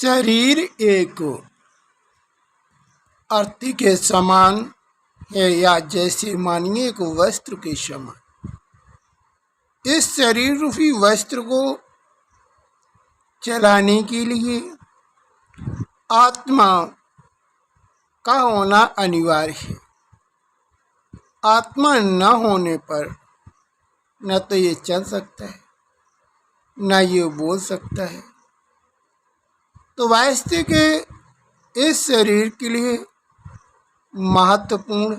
शरीर एक अर्थी के समान है, या जैसे मानिए एक वस्त्र के समान। इस शरीर रूपी वस्त्र को चलाने के लिए आत्मा का होना अनिवार्य है। आत्मा न होने पर न तो ये चल सकता है, न ये बोल सकता है। तो वास्तव के इस शरीर के लिए महत्वपूर्ण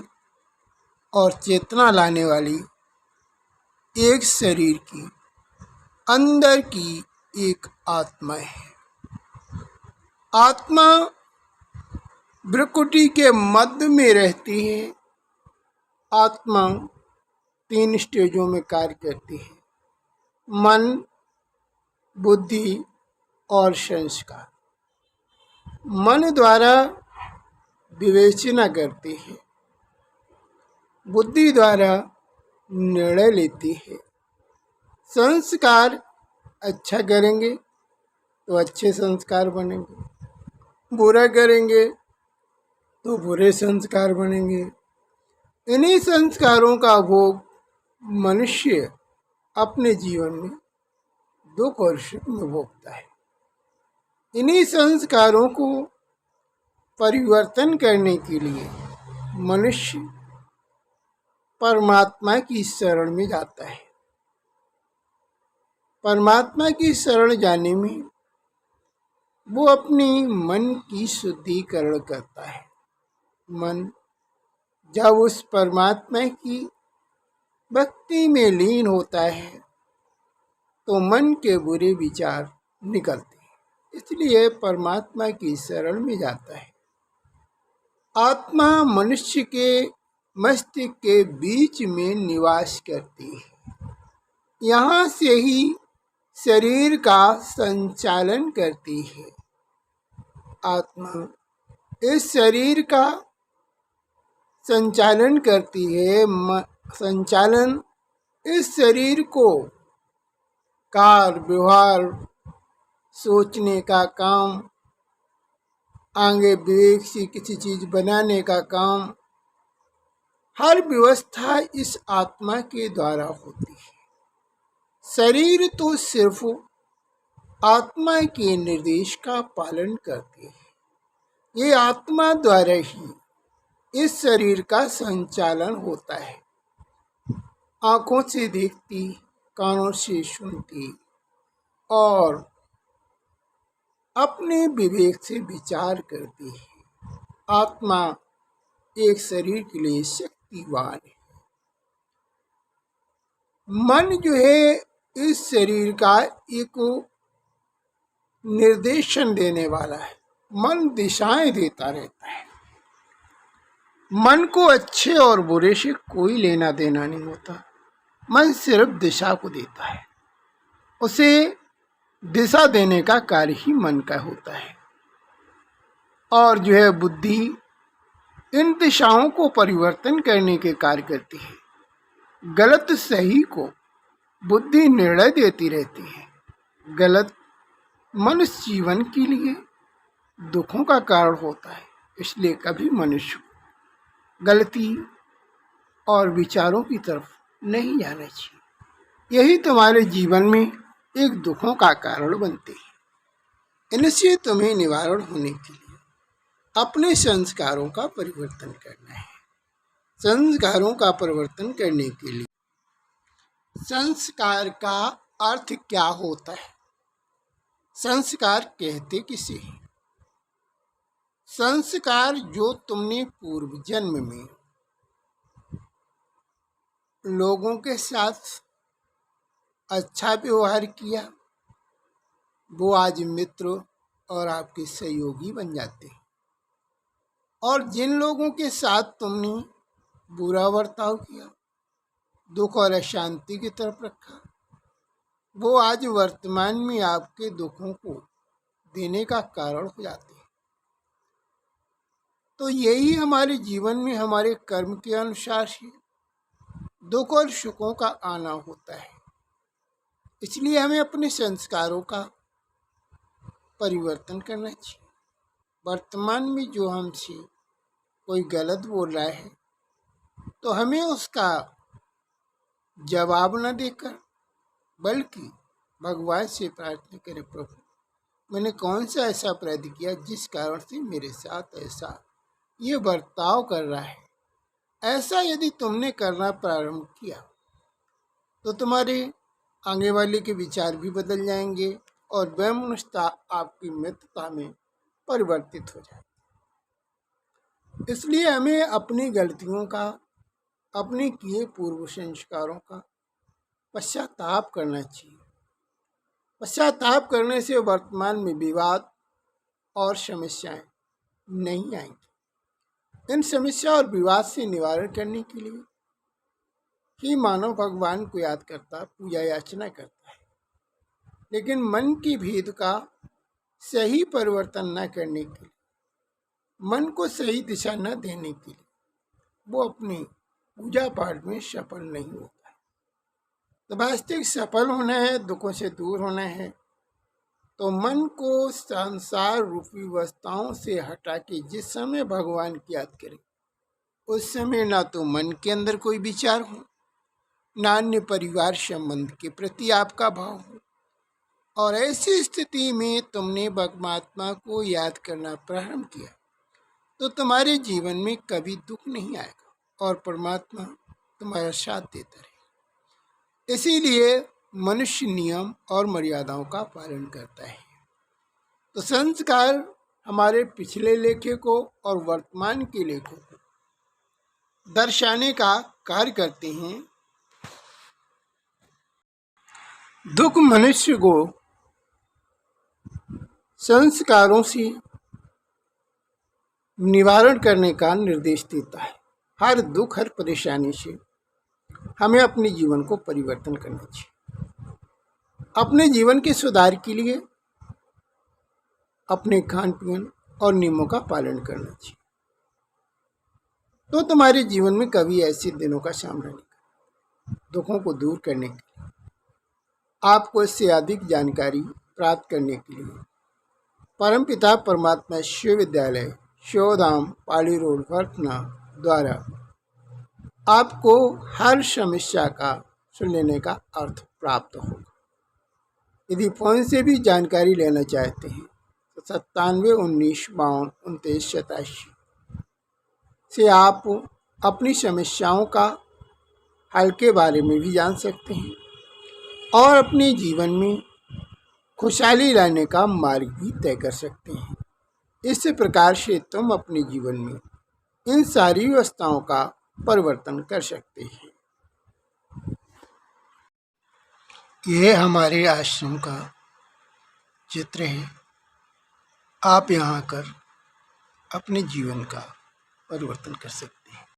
और चेतना लाने वाली एक शरीर की अंदर की एक आत्मा है। आत्मा भ्रुकुटी के मध्य में रहती है। आत्मा 3 स्टेजों में कार्य करती है: मन, बुद्धि और संस्कार। मन द्वारा विवेचना करती है, बुद्धि द्वारा निर्णय लेती है, संस्कार अच्छा करेंगे तो अच्छे संस्कार बनेंगे, बुरा करेंगे तो बुरे संस्कार बनेंगे। इन्हीं संस्कारों का भोग मनुष्य अपने जीवन में दुख और सुख में भोगता है। इन्हीं संस्कारों को परिवर्तन करने के लिए मनुष्य परमात्मा की शरण में जाता है। परमात्मा की शरण जाने में वो अपनी मन की शुद्धिकरण करता है। मन जब उस परमात्मा की भक्ति में लीन होता है तो मन के बुरे विचार निकलते हैं, इसलिए परमात्मा की शरण में जाता है। आत्मा मनुष्य के मस्तिष्क के बीच में निवास करती है। यहाँ से ही शरीर का संचालन करती है। आत्मा इस शरीर का संचालन करती है। संचालन इस शरीर को कार्य व्यवहार, सोचने का काम, आगे विवेक से किसी चीज बनाने का काम, हर व्यवस्था इस आत्मा के द्वारा होती है। शरीर तो सिर्फ आत्मा के निर्देश का पालन करती है। ये आत्मा द्वारा ही इस शरीर का संचालन होता है। आंखों से देखती, कानों से सुनती और अपने विवेक से विचार करती है। आत्मा एक शरीर के लिए शक्तिवान है। मन जो है इस शरीर का एक निर्देशन देने वाला है। मन दिशाएं देता रहता है। मन को अच्छे और बुरे से कोई लेना देना नहीं होता। मन सिर्फ दिशा को देता है। उसे दिशा देने का कार्य ही मन का होता है। और जो है बुद्धि इन दिशाओं को परिवर्तन करने के कार्य करती है। गलत सही को बुद्धि निर्णय देती रहती है। गलत मनुष्य जीवन के लिए दुखों का कारण होता है, इसलिए कभी मनुष्य गलती और विचारों की तरफ नहीं जाना चाहिए। यही तुम्हारे जीवन में एक दुखों का कारण बनते हैं। इनसे तुम्हें निवारण होने के लिए अपने संस्कारों का परिवर्तन करना है। संस्कारों का परिवर्तन करने के लिए संस्कार का अर्थ क्या होता है? संस्कार कहते किसे हैं? संस्कार जो तुमने पूर्व जन्म में लोगों के साथ अच्छा व्यवहार किया, वो आज मित्र और आपके सहयोगी बन जाते हैं। और जिन लोगों के साथ तुमने बुरा बर्ताव किया, दुख और अशांति की तरफ रखा, वो आज वर्तमान में आपके दुखों को देने का कारण हो जाते हैं। तो यही हमारे जीवन में हमारे कर्म के अनुसार ही दुख और सुखों का आना होता है। इसलिए हमें अपने संस्कारों का परिवर्तन करना चाहिए। वर्तमान में जो हमसे कोई गलत बोल रहा है तो हमें उसका जवाब न देकर बल्कि भगवान से प्रार्थना करें, प्रभु मैंने कौन सा ऐसा अपराध किया जिस कारण से मेरे साथ ऐसा ये बर्ताव कर रहा है। ऐसा यदि तुमने करना प्रारंभ किया तो तुम्हारे आगे वाले के विचार भी बदल जाएंगे और वैमनस्यता आपकी मित्रता में परिवर्तित हो जाएगी। इसलिए हमें अपनी गलतियों का, अपने किए पूर्व संस्कारों का पश्चाताप करना चाहिए। पश्चाताप करने से वर्तमान में विवाद और समस्याएं नहीं आएंगी। इन समस्या और विवाद से निवारण करने के लिए ही मानव भगवान को याद करता, पूजा याचना करता है। लेकिन मन की भेद का सही परिवर्तन न करने के लिए, मन को सही दिशा न देने के लिए वो अपनी पूजा पाठ में सफल नहीं होता है। तो वास्तविक सफल होना है, दुखों से दूर होना है, तो मन को संसार रूपी वस्तुओं से हटा के जिस समय भगवान की याद करें उस समय ना तो मन के अंदर कोई विचार हो, ना अन्य परिवार संबंध के प्रति आपका भाव हो, और ऐसी स्थिति में तुमने परमात्मा को याद करना प्रारंभ किया तो तुम्हारे जीवन में कभी दुख नहीं आएगा और परमात्मा तुम्हारा साथ देता रहेगा। इसीलिए मनुष्य नियम और मर्यादाओं का पालन करता है। तो संस्कार हमारे पिछले लेखे को और वर्तमान के लेखों को दर्शाने का कार्य करते हैं। दुख मनुष्य को संस्कारों से निवारण करने का निर्देश देता है। हर दुख, हर परेशानी से हमें अपने जीवन को परिवर्तन करना चाहिए। अपने जीवन के सुधार के लिए अपने खान पीन और नियमों का पालन करना चाहिए, तो तुम्हारे जीवन में कभी ऐसे दिनों का सामना नहीं करना। दुखों को दूर करने के लिए, आपको इससे अधिक जानकारी प्राप्त करने के लिए परमपिता परमात्मा शिव विद्यालय, शिवधाम, पाली रोड, वर्तना द्वारा आपको हर समस्या का सुन लेने का अर्थ प्राप्त होगा। यदि फोन से भी जानकारी लेना चाहते हैं तो 97 19 52 29 87 से आप अपनी समस्याओं का हल के बारे में भी जान सकते हैं और अपने जीवन में खुशहाली लाने का मार्ग भी तय कर सकते हैं। इस प्रकार से तुम अपने जीवन में इन सारी व्यवस्थाओं का परिवर्तन कर सकते हैं। यह हमारे आश्रम का चित्र है। आप यहाँ आकर अपने जीवन का परिवर्तन कर सकते हैं।